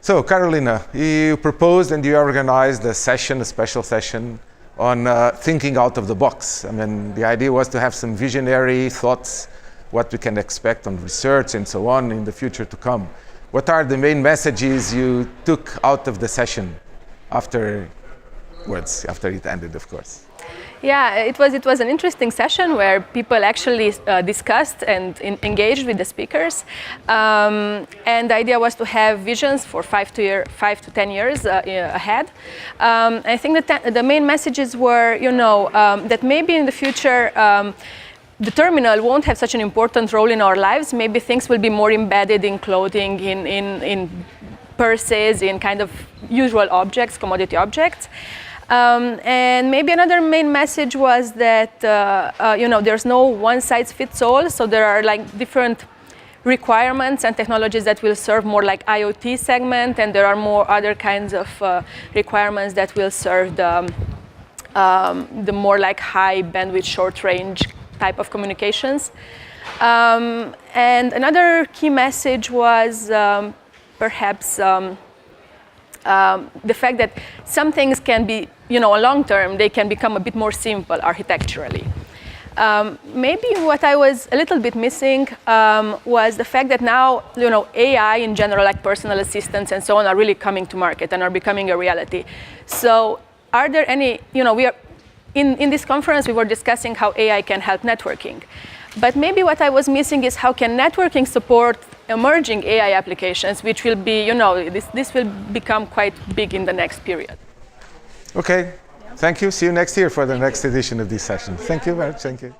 So, Carolina, you proposed and you organized a session, a special session on thinking out of the box. I mean, the idea was to have some visionary thoughts, what we can expect on research and so on in the future to come. What are the main messages you took out of the session after it ended, of course? Yeah, it was an interesting session where people actually discussed and engaged with the speakers, and the idea was to have visions for 5 to 10 years ahead. I think that the main messages were, that maybe in the future the terminal won't have such an important role in our lives. Maybe things will be more embedded in clothing, in purses, in kind of usual objects, commodity objects. And maybe another main message was that there's no one size fits all, so there are like different requirements and technologies that will serve more like IoT segment, and there are more other kinds of requirements that will serve the more like high bandwidth, short range type of communications. And another key message was perhaps the fact that some things can be, long term, they can become a bit more simple architecturally. Maybe what I was a little bit missing was the fact that now, AI in general, like personal assistants and so on, are really coming to market and are becoming a reality. So are there any, we are, in this conference, we were discussing how AI can help networking. But maybe what I was missing is how can networking support emerging AI applications, which will be, this will become quite big in the next period. Okay, yeah. Thank you. See you next year for the next edition of this session. Thank you very much. Thank you.